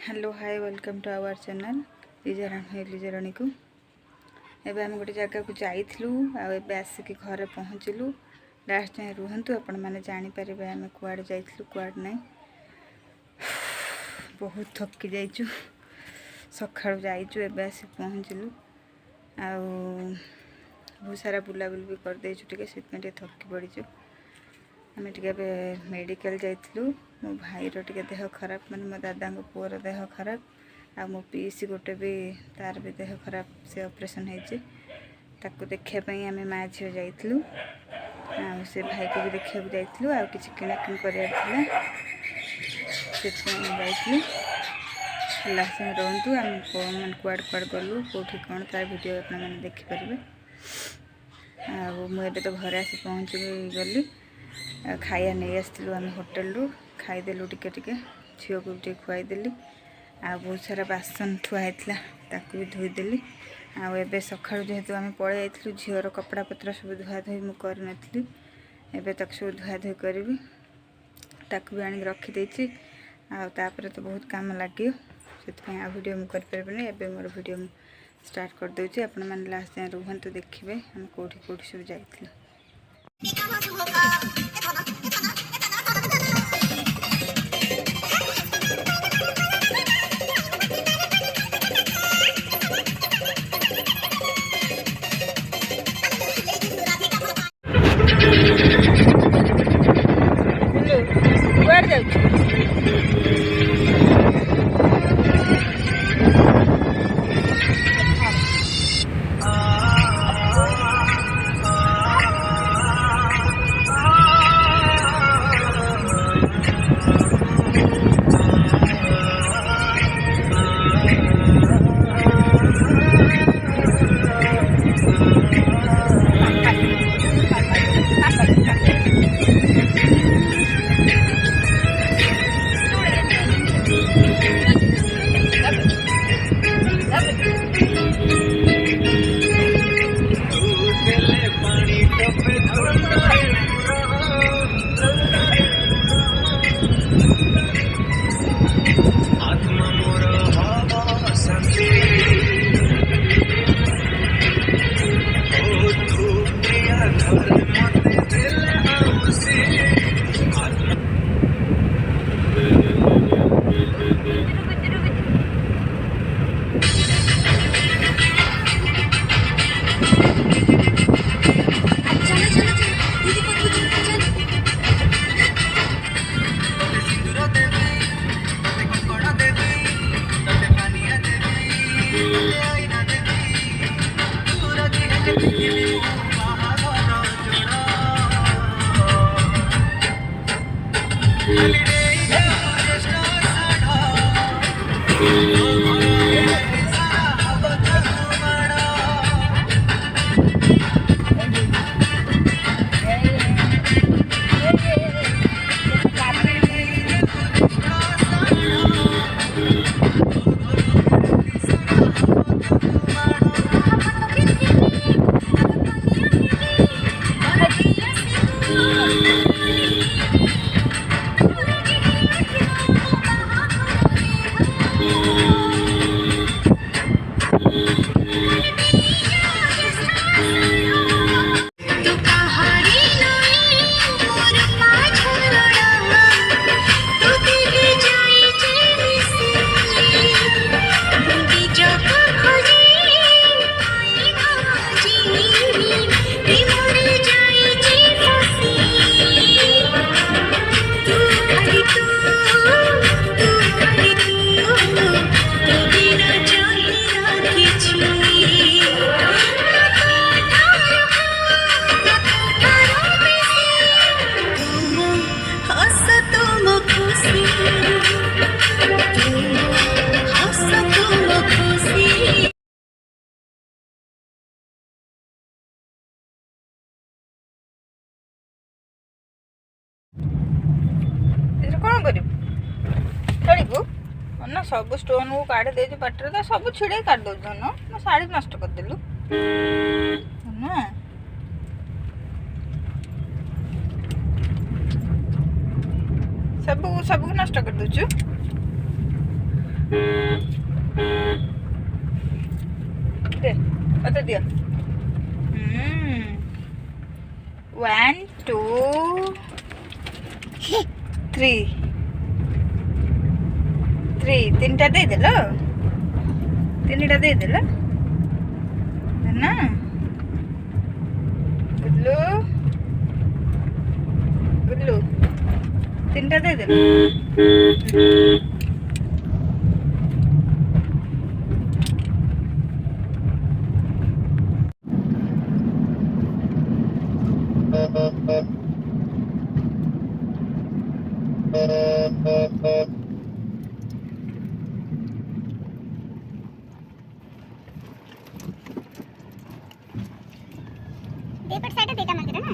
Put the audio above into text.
Hello hi welcome to our channel Lizarani को एबे हम गोटे जगह को जाइलु आसिक घरे पहुँचलु लास्ट जाए रुहतु आपण मैंने जापर आम कुआड़े जाइलु कुआड़े ना बहुत थकी जाइचु सकाळु जाइचु एबे आसिक पहुँचलु आ बहुत सारा बुलाबुली भी कर देचु टिके से थकी पड़ीचु आम टे मेडिकल जाइलु मो भाईर टे देह खराब माने मो दादा पुअर देह खराब आ मो पीसी गोटे भी तार भी देह खराब से ऑपरेशन होता देखापी आम माँ झील जाइलु से भाई को भी देखा जाइलु आ कि किणाकिणी करार लास्ट में रुहतु आम कुआड़ कुआड़ गलु कौटी कौन तार वीडियो आपने देखिपारे मुझे तो घर आसी पहुँच गली खाया नहीं आसलु आम होटेल रू खाईदेलु टिके टिके झील को भी खुआईदेली आ बहुत सारा बासन थुआई ताकू भी धोईदेली आबे सकाळु जेहेतु आम पलि जाइलु झीवर कपड़ा पत्र सब धुआ धोई मुझे एबे तक सब धुआ धोई करी ताकू भी आनी रखीदे आपर तो बहुत काम लगे से आ वीडियो मुझे करें एबे मोर वीडियो स्टार्ट कर दूची आपण मैंने लास्ट जाए रुहतु देखिए हम कौटी कौटी सब जाइलु। कौन कर ना सब स्टोन को काढ़ी दे पाटर तो सब छिड़े काट दो मो शाढ़ी नष्ट करदेलु ना सब सब नष्ट कर दूचु तो दियो 1 2 3 3टा ଦେଇଦେଲ 3ଟା ଦେଇଦେଲ ନା ବୁଝଲୁ 3ଟା ଦେଇଦେଲ देपर साइड देता मंदिर है ना